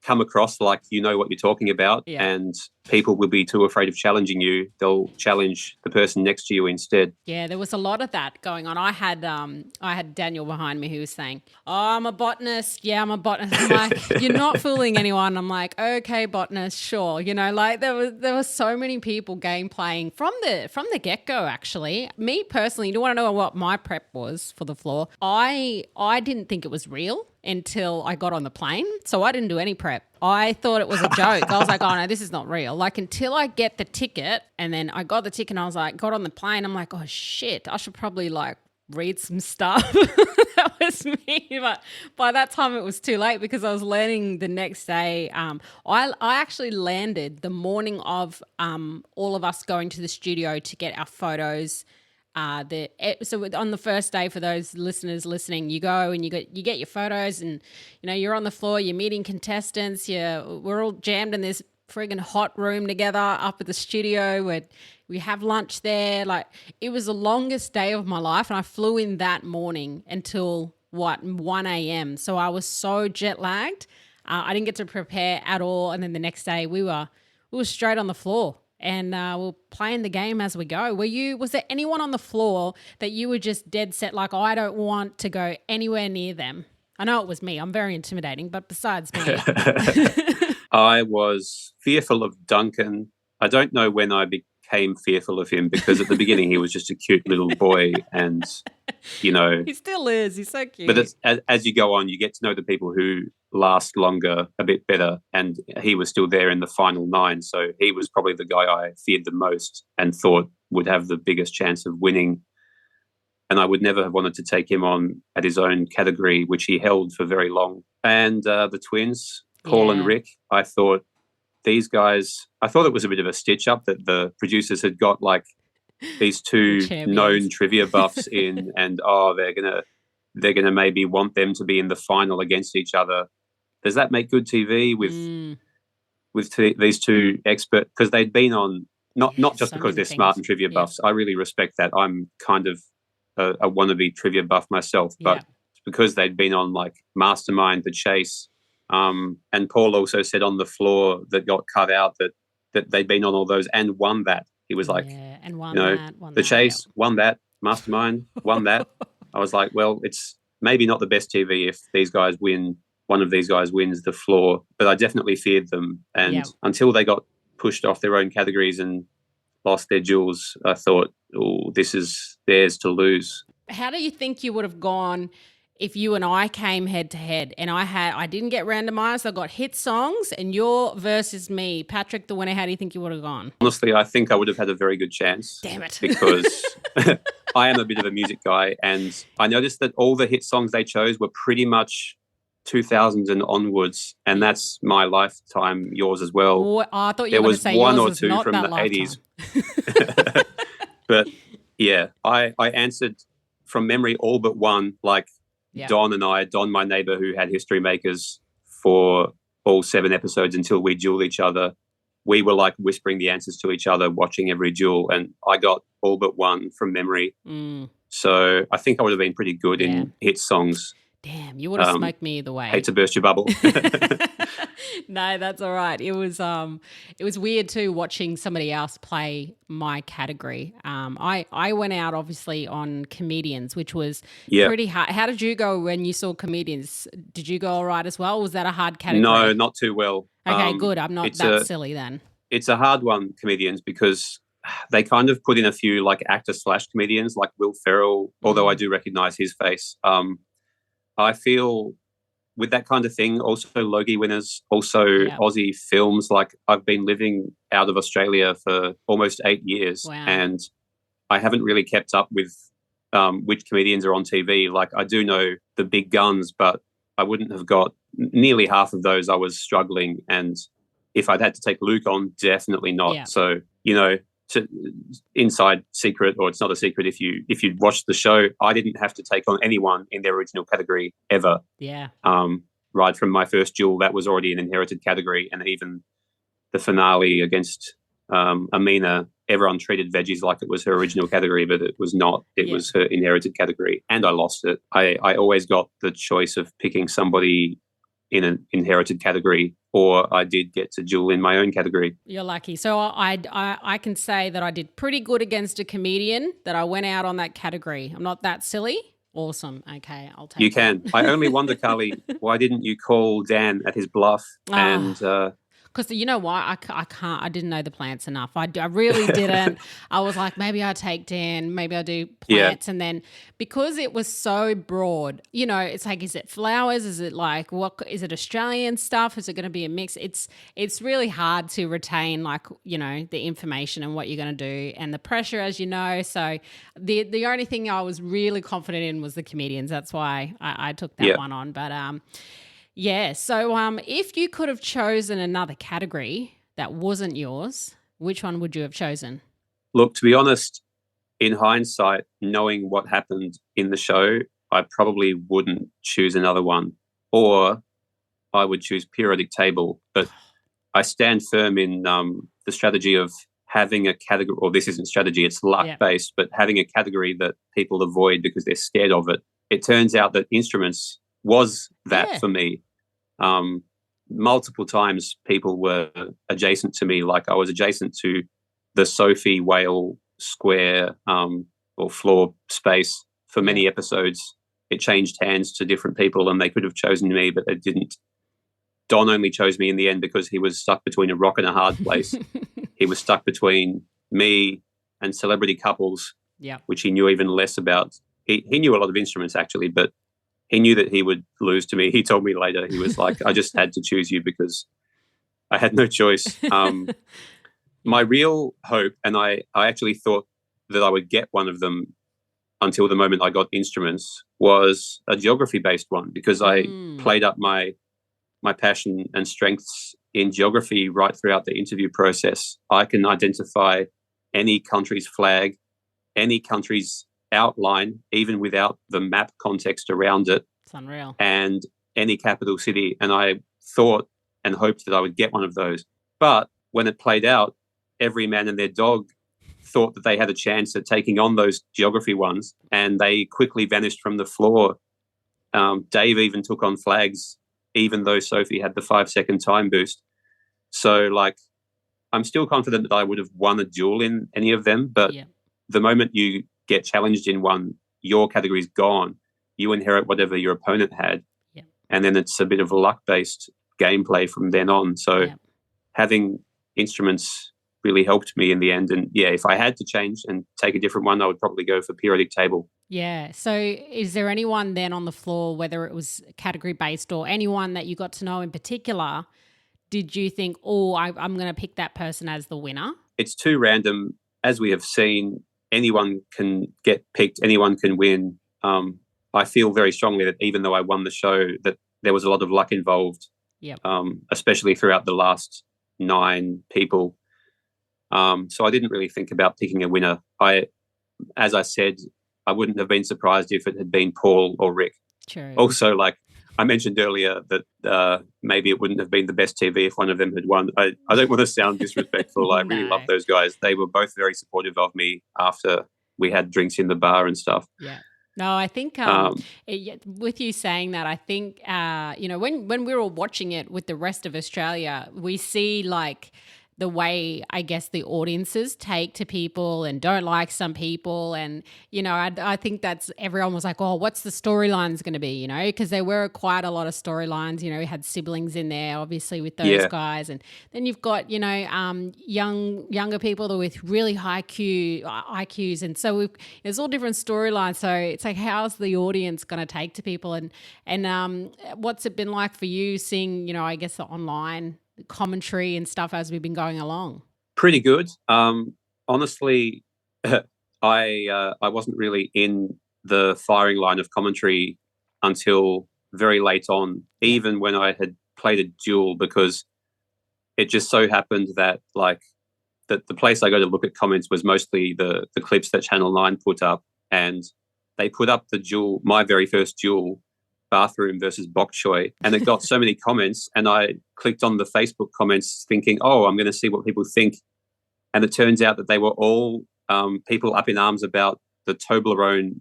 come across like you know what you're talking about, and people will be too afraid of challenging you. They'll challenge the person next to you instead. Yeah, there was a lot of that going on. I had Daniel behind me who was saying, "Oh, I'm a botanist. Yeah, I'm a botanist." I'm like, "You're not fooling anyone." I'm like, "Okay, botanist, sure." There were so many people game playing from the get go. Actually, me personally, you want to know what my prep was for the floor? I didn't think it was real until I got on the plane. So I didn't do any prep. I thought it was a joke. I was like, oh no, this is not real. Like until I get the ticket, and then I got the ticket and I was like, got on the plane. I'm like, oh shit, I should probably read some stuff. That was me. But by that time it was too late because I was learning the next day. I actually landed the morning of all of us going to the studio to get our photos. So on the first day, for those listeners listening, you go and you get your photos, and you're on the floor, you're meeting contestants. We're all jammed in this friggin' hot room together up at the studio where we have lunch there. It was the longest day of my life, and I flew in that morning until 1 a.m. So I was so jet lagged. I didn't get to prepare at all, and then the next day we were straight on the floor. And we're playing the game as we go. Was there anyone on the floor that you were just dead set, like, I don't want to go anywhere near them? I know it was me. I'm very intimidating, but besides me. I was fearful of Duncan. I don't know when I became fearful of him, because at the beginning he was just a cute little boy, and, He still is. He's so cute. But as you go on, you get to know the people who last longer a bit better, and he was still there in the final 9, so he was probably the guy I feared the most and thought would have the biggest chance of winning, and I would never have wanted to take him on at his own category, which he held for very long. And the twins, Paul and Rick, I thought these guys, I thought it was a bit of a stitch up that the producers had got these 2 known trivia buffs in, and they're gonna maybe want them to be in the final against each other. Does that make good TV with these 2 experts? Because they'd been on, not just because they're smart and trivia buffs. I really respect that. I'm kind of a wannabe trivia buff myself, but because they'd been on Mastermind, The Chase, and Paul also said on the floor that got cut out that they'd been on all those and won that. He was and won that, The Chase, won that, Mastermind, won that. I was like, well, it's maybe not the best TV if one of these guys wins the floor, but I definitely feared them. And until they got pushed off their own categories and lost their duels, I thought, oh, this is theirs to lose. How do you think you would have gone if you and I came head to head and I didn't get randomized, I got hit songs and your versus me, Patrick the winner, how do you think you would have gone? Honestly, I think I would have had a very good chance. Damn it. Because I am a bit of a music guy, and I noticed that all the hit songs they chose were pretty much 2000s and onwards, and that's my lifetime, yours as well. Oh, I thought you there were going was to say one yours or is two not from that the lifetime. 80s. But yeah, I answered from memory all but one, like Don, my neighbor who had History Makers for all 7 episodes until we dueled each other. We were like whispering the answers to each other, watching every duel, and I got all but one from memory. So I think I would have been pretty good in hit songs. Damn, you would have smoked me either way. Hate to burst your bubble. No, that's all right. It was weird too watching somebody else play my category. I went out obviously on comedians, which was pretty hard. How did you go when you saw comedians? Did you go all right as well? Was that a hard category? No, not too well. Okay, good. I'm not that silly then. It's a hard one, comedians, because they kind of put in a few like actor/comedians like Will Ferrell, although I do recognize his face. I feel with that kind of thing, also Logie winners, also Aussie films. Like I've been living out of Australia for almost 8 years, and I haven't really kept up with which comedians are on TV. Like I do know the big guns, but I wouldn't have got nearly half of those. I was struggling, and if I'd had to take Luke on, definitely not. Yeah. So, you know, inside secret, or it's not a secret if you'd watched the show, I didn't have to take on anyone in their original category ever. Yeah. Right from my first duel, that was already an inherited category, and even the finale against Amina, everyone treated veggies like it was her original category, but it was not. It was her inherited category, and I lost it. I always got the choice of picking somebody in an inherited category, or I did get to duel in my own category. You're lucky. So I can say that I did pretty good against a comedian, that I went out on that category. I'm not that silly. Awesome. Okay, I'll take it. You can. I only wonder, Carly, why didn't you call Dan at his bluff and because you know why? I can't. I didn't know the plants enough. I really didn't. I was like, maybe I take Dan, maybe I do plants. And then because it was so broad, you know, it's like, is it flowers? Is it like, what is it, Australian stuff? Is it going to be a mix? It's really hard to retain, like, you know, the information and what you're going to do and the pressure, as you know. So the only thing I was really confident in was the comedians. That's why I took that one on. But yeah, so if you could have chosen another category that wasn't yours, which one would you have chosen? Look, to be honest, in hindsight, knowing what happened in the show, I probably wouldn't choose another one, or I would choose periodic table. But I stand firm in the strategy of having a category, or this isn't strategy, it's luck-based, but having a category that people avoid because they're scared of it. It turns out that instruments was that for me. Multiple times people were adjacent to me, like I was adjacent to the Sophie Whale square or floor space for many episodes. It changed hands to different people and they could have chosen me, but they didn't. Don only chose me in the end because he was stuck between a rock and a hard place. He was stuck between me and celebrity couples, which he knew even less about. He knew a lot of instruments actually, but he knew that he would lose to me. He told me later, he was like, I just had to choose you because I had no choice. My real hope, and I actually thought that I would get one of them until the moment I got instruments, was a geography-based one because I played up my passion and strengths in geography right throughout the interview process. I can identify any country's flag, any country's outline, even without the map context around it. It's unreal. And any capital city. And I thought and hoped that I would get one of those. But when it played out, every man and their dog thought that they had a chance at taking on those geography ones, and they quickly vanished from the floor. Dave even took on flags, even though Sophie had the 5-second time boost. So, like, I'm still confident that I would have won a duel in any of them, but the moment you get challenged in one, your category's gone. You inherit whatever your opponent had, and then it's a bit of a luck-based gameplay from then on. So having instruments really helped me in the end. And, if I had to change and take a different one, I would probably go for periodic table. Yeah. So is there anyone then on the floor, whether it was category based or anyone that you got to know in particular, did you think, oh, I'm going to pick that person as the winner? It's too random. As we have seen, anyone can get picked, anyone can win. I feel very strongly that even though I won the show, that there was a lot of luck involved, Yep. especially throughout the last 9 people. So I didn't really think about picking a winner. As I said, I wouldn't have been surprised if it had been Paul or Rick. True. Also, like I mentioned earlier, that maybe it wouldn't have been the best TV if one of them had won. I don't want to sound disrespectful. I really love those guys. They were both very supportive of me after we had drinks in the bar and stuff. Yeah. No, I think with you saying that, I think, when we're all watching it with the rest of Australia, we see like the way, I guess, the audiences take to people and don't like some people. And, I think that's everyone was like, oh, what's the storylines going to be, because there were quite a lot of storylines, we had siblings in there, obviously, with those guys. And then you've got, younger people with really high IQs. And so there's all different storylines. So it's like, how's the audience going to take to people? And what's it been like for you seeing, I guess, the online commentary and stuff as we've been going along? Pretty good. Honestly, I wasn't really in the firing line of commentary until very late on, even when I had played a duel, because it just so happened that that the place I go to look at comments was mostly the clips that Channel 9 put up, and they put up the duel, my very first duel, bathroom versus bok choy, and it got so many comments, and I clicked on the Facebook comments thinking, oh, I'm going to see what people think, and it turns out that they were all people up in arms about the Toblerone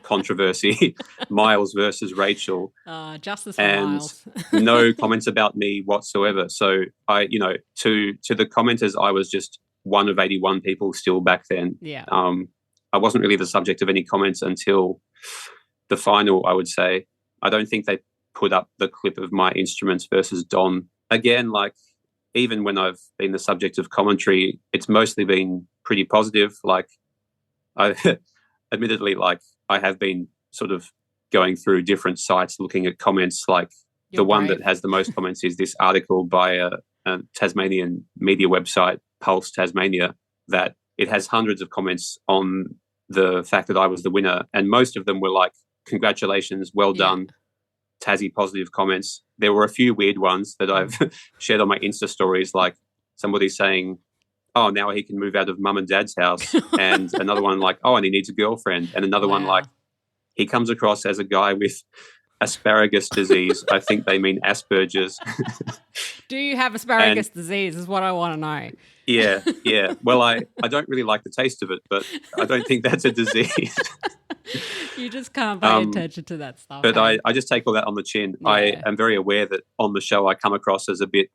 controversy, Miles versus Rachel, justice for and Miles. no comments about me whatsoever. So I, to the commenters, I was just one of 81 people still back then. Yeah. I wasn't really the subject of any comments until the final, I would say. I don't think they put up the clip of my instruments versus Don. Again, even when I've been the subject of commentary, it's mostly been pretty positive. I admittedly, I have been sort of going through different sites looking at comments. The one that has the most comments is this article by a Tasmanian media website, Pulse Tasmania, that it has hundreds of comments on the fact that I was the winner, and most of them were like, congratulations, well done, Tassie positive comments. There were a few weird ones that I've shared on my Insta stories, like somebody saying, oh, now he can move out of mum and dad's house, and another one like, oh, and he needs a girlfriend, and another one like, he comes across as a guy with asparagus disease. I think they mean Asperger's. Do you have asparagus disease is what I want to know. Yeah. Well, I don't really like the taste of it, but I don't think that's a disease. You just can't pay attention to that stuff. But I just take all that on the chin. Yeah. I am very aware that on the show I come across as a bit,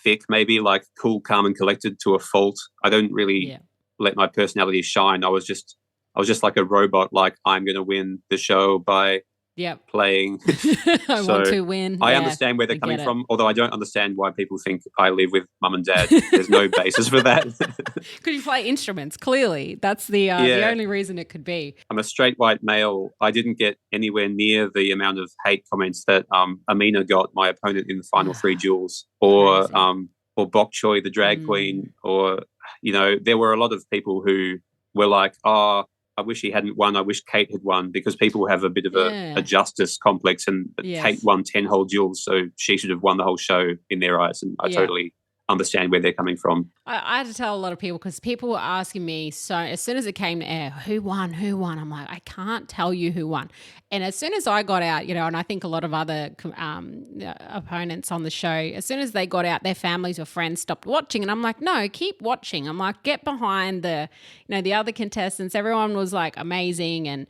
thick, maybe, like cool, calm and collected to a fault. I don't really let my personality shine. I was just like a robot, like I'm going to win the show by playing. I want to win. I understand where they're coming from, although I don't understand why people think I live with mum and dad. There's no basis for that. Could you play instruments? Clearly, that's the only reason it could be. I'm a straight white male. I didn't get anywhere near the amount of hate comments that Amina got, my opponent in the final 3 duels, or Bok Choy, the drag queen, or there were a lot of people who were like, oh, I wish he hadn't won. I wish Kate had won, because people have a bit of a justice complex, and Kate won 10 whole duels, so she should have won the whole show in their eyes. And I totally understand where they're coming from. I had to tell a lot of people, because people were asking me, so as soon as it came to air, who won? I'm like, I can't tell you who won. And as soon as I got out, and I think a lot of other opponents on the show, as soon as they got out, their families or friends stopped watching. And I'm like, no, keep watching. I'm like, get behind the other contestants. Everyone was like amazing. And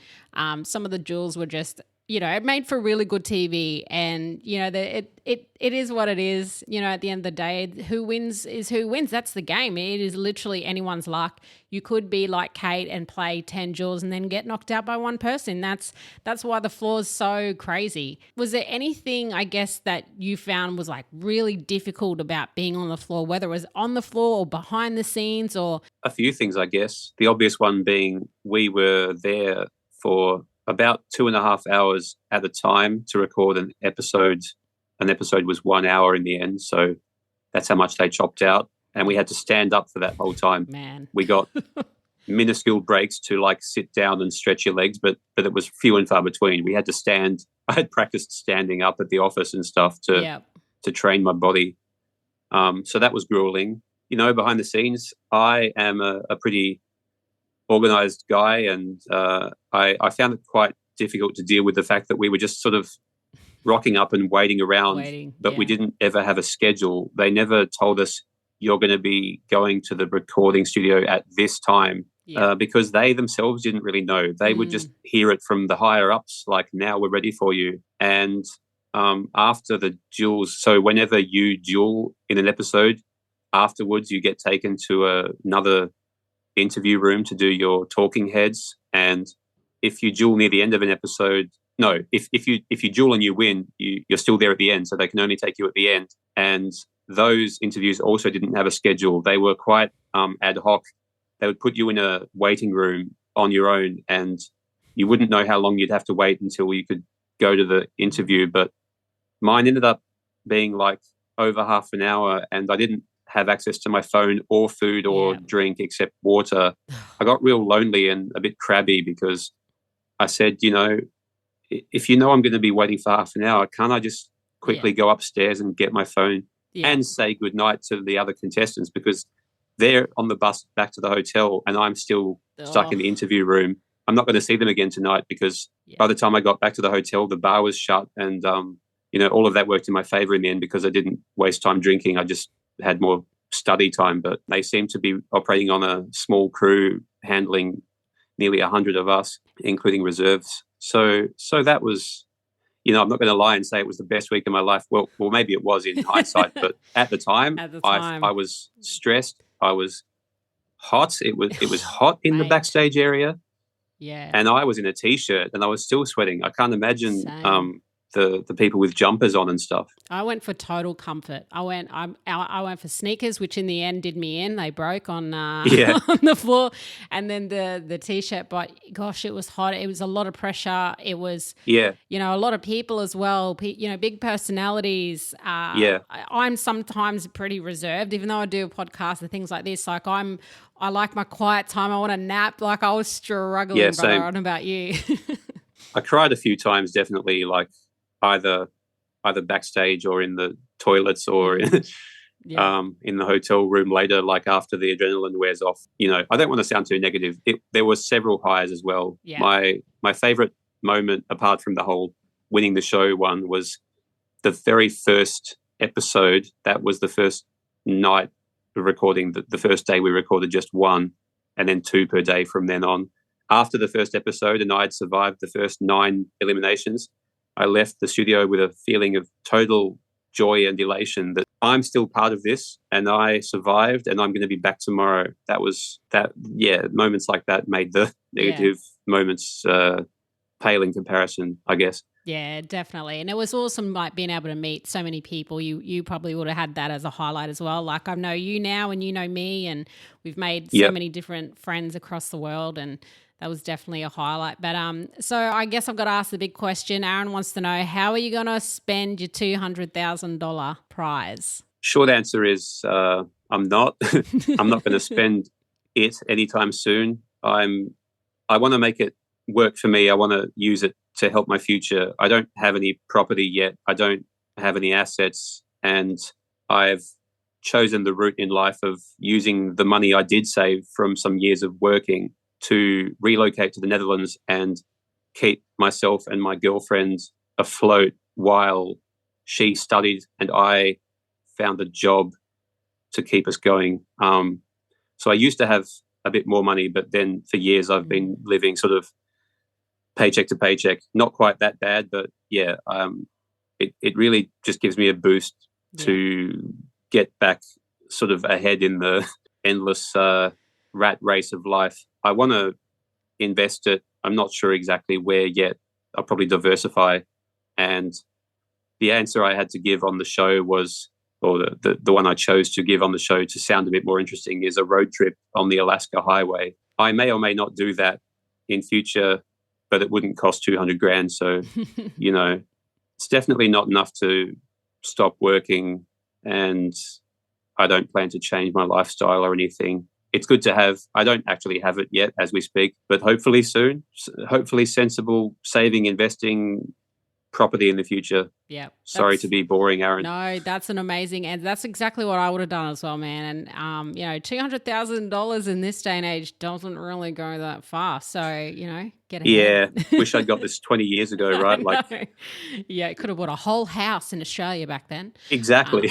some of the duels were just it made for really good TV, and it is what it is. At the end of the day, who wins is who wins. That's the game. It is literally anyone's luck. You could be like Kate and play 10 jewels and then get knocked out by one person. That's why the floor is so crazy. Was there anything, I guess, that you found was like really difficult about being on the floor, whether it was on the floor or behind the scenes? Or A few things, I guess. The obvious one being we were there for about 2.5 hours at a time to record an episode. An episode was 1 hour in the end, so that's how much they chopped out. And we had to stand up for that whole time. Man. We got minuscule breaks to like sit down and stretch your legs, but it was few and far between. We had to stand. I had practiced standing up at the office and stuff to train my body. So that was grueling. Behind the scenes, I am a pretty organized guy, and I found it quite difficult to deal with the fact that we were just sort of rocking up and waiting around, but we didn't ever have a schedule. They never told us you're going to be going to the recording studio at this time, because they themselves didn't really know. They would just hear it from the higher ups, like, now we're ready for you. And after the duels, so whenever you duel in an episode, afterwards you get taken to another interview room to do your talking heads. And if you duel near the end of an episode, if you duel and you win, you're still there at the end, so they can only take you at the end. And those interviews also didn't have a schedule. They were quite ad hoc. They would put you in a waiting room on your own, and you wouldn't know how long you'd have to wait until you could go to the interview. But mine ended up being like over half an hour, and I didn't have access to my phone or food or drink except water. I got real lonely and a bit crabby because I said, if I'm going to be waiting for half an hour, can't I just quickly go upstairs and get my phone and say goodnight to the other contestants, because they're on the bus back to the hotel and I'm still stuck in the interview room. I'm not going to see them again tonight, because by the time I got back to the hotel, the bar was shut, and all of that worked in my favor in the end because I didn't waste time drinking. I just had more study time. But they seemed to be operating on a small crew handling nearly 100 of us, including reserves. So that was, I'm not going to lie and say it was the best week of my life. Well, maybe it was in hindsight, but at the time, I was stressed. I was hot. It was hot in the backstage area. Yeah. And I was in a t-shirt and I was still sweating. I can't imagine the people with jumpers on and stuff. I went for total comfort. I went for sneakers, which in the end did me in. They broke on on the floor, and then the t-shirt. But gosh, it was hot. It was a lot of pressure. It was a lot of people as well. Big personalities. I'm sometimes pretty reserved, even though I do a podcast and things like this. Like I like my quiet time. I want to nap. Like I was struggling. Yeah, brother. I don't know about you. I cried a few times, definitely. Like either backstage or in the toilets or in the hotel room later, like after the adrenaline wears off. I don't want to sound too negative. There were several highs as well. Yeah. My favorite moment, apart from the whole winning the show one, was the very first episode. That was the first night of recording. The first day we recorded just one, and then 2 per day from then on. After the first episode and I had survived the first 9 eliminations, I left the studio with a feeling of total joy and elation that I'm still part of this and I survived and I'm going to be back tomorrow. Moments like that made the negative moments pale in comparison, I guess. Yeah, definitely. And it was awesome, like being able to meet so many people. You probably would have had that as a highlight as well. Like I know you now and you know me, and we've made so many different friends across the world, and that was definitely a highlight. But so I guess I've got to ask the big question. Aaron wants to know, how are you going to spend your $200,000 prize? Short answer is I'm not. I'm not going to spend it anytime soon. I want to make it work for me. I want to use it to help my future. I don't have any property yet. I don't have any assets, and I've chosen the route in life of using the money I did save from some years of working to relocate to the Netherlands and keep myself and my girlfriend afloat while she studied and I found a job to keep us going. So I used to have a bit more money, but then for years I've been living sort of paycheck to paycheck. Not quite that bad, but yeah, it really just gives me a boost to get back sort of ahead in the endless rat race of life. I want to invest it. I'm not sure exactly where yet. I'll probably diversify. And the answer I had to give on the show was, or the one I chose to give on the show to sound a bit more interesting, is a road trip on the Alaska highway. I may or may not do that in future, but it wouldn't cost $200,000. So, you know, it's definitely not enough to stop working, and I don't plan to change my lifestyle or anything. It's good to have. I don't actually have it yet as we speak, but hopefully soon. Hopefully sensible saving, investing, property in the future. Yeah. Sorry to be boring, Aaron. No, that's an amazing, and that's exactly what I would have done as well, man. And you know, $200,000 in this day and age doesn't really go that far. So, you know, get ahead. Yeah, wish I'd got this 20 years ago, right? Like, yeah, it could have bought a whole house in Australia back then. Exactly.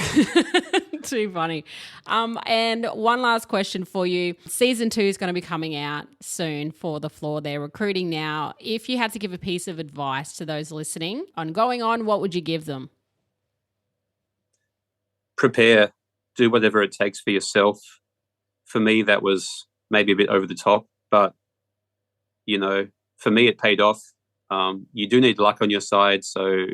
Too funny. And one last question for you. Season 2 is going to be coming out soon for The Floor. They're recruiting now. If you had to give a piece of advice to those listening on going on, what would you give them? Prepare. Do whatever it takes for yourself. For me, that was maybe a bit over the top, but, you know, for me, it paid off. You do need luck on your side, so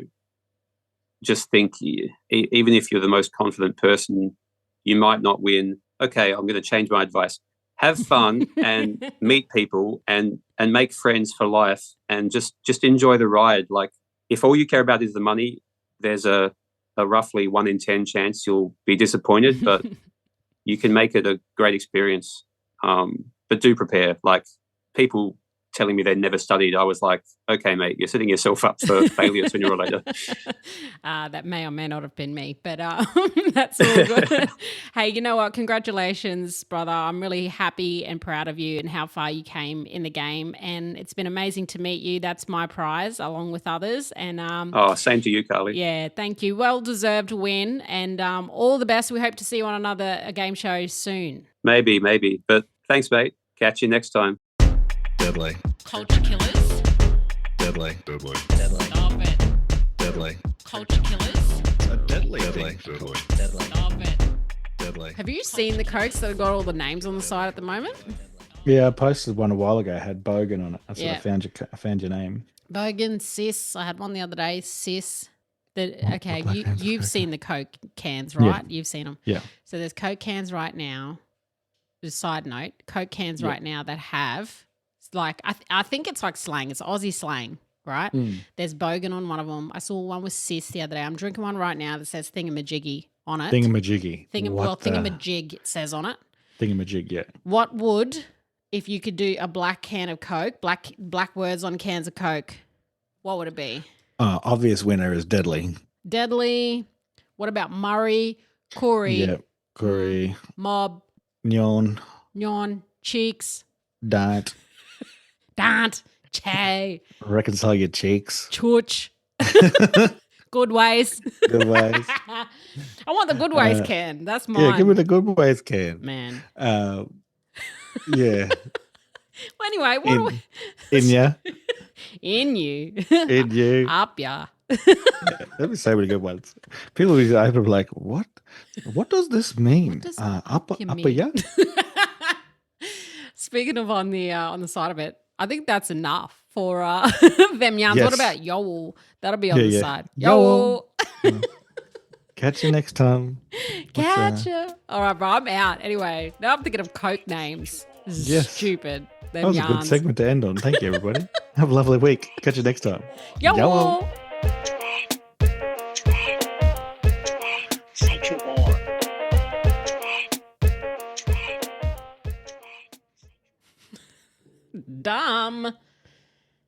just think, even if you're the most confident person, you might not win. Okay, I'm going to change my advice. Have fun and meet people and make friends for life, and just enjoy the ride. Like, if all you care about is the money, there's a roughly 1 in 10 chance you'll be disappointed, but you can make it a great experience. But do prepare. Like, people telling me they never studied, I was like, okay, mate, you're setting yourself up for failure sooner or later. That may or may not have been me, but that's all good. Hey, you know what? Congratulations, brother. I'm really happy and proud of you and how far you came in the game. And it's been amazing to meet you. That's my prize, along with others. And same to you, Carly. Yeah, thank you. Well-deserved win. And all the best. We hope to see you on another game show soon. Maybe. But thanks, mate. Catch you next time. Deadly. Culture killers. Deadly. Stop it. Deadly. Culture killers. A deadly. Stop it. Deadly. Have you seen the Cokes that have got all the names on the side at the moment? Yeah, I posted one a while ago. It had Bogan on it. That's Yeah. what I found your name. Bogan, Sis. I had one the other day. Sis. Okay, Black Panther you've Coke. seen the Coke cans, right? Yeah. You've seen them. Yeah. So there's Coke cans right now. Just a side note, Coke cans right now that have, like, I think it's like slang. It's Aussie slang, right? There's Bogan on one of them. I saw one with Sis the other day. I'm drinking one right now that says Thingamajiggy on it. Thingamajiggy. Thingamajig it says on it. Thingamajig, yeah. What would, if you could do a black can of Coke, black words on cans of Coke, what would it be? Obvious winner is Deadly. Deadly. What about Murray, Corey, Yeah. Curry, Mob, Nyon, Cheeks, Dant, Che, Reconcile your cheeks. Chooch, Good Ways. Good ways. I want the Good Ways can. That's mine. Yeah, give me the good ways can. Man. Yeah. Well, anyway, what do we... In ya. In you. In you. Up ya. That'd be so many good ones. People will be like, what? What does this mean? What does Upper you mean? ya? Speaking of on the side of it, I think that's enough for them yarns. Yes. What about yo? That'll be on the Yeah. side. Yo. Yo. Catch you next time. Catch ya. All right, bro. I'm out. Anyway, now I'm thinking of Coke names. This is Yes. stupid. Them That was a yarns. good segment to end on. Thank you, everybody. Have a lovely week. Catch you next time. Yo. Yo. Central War. Dumb.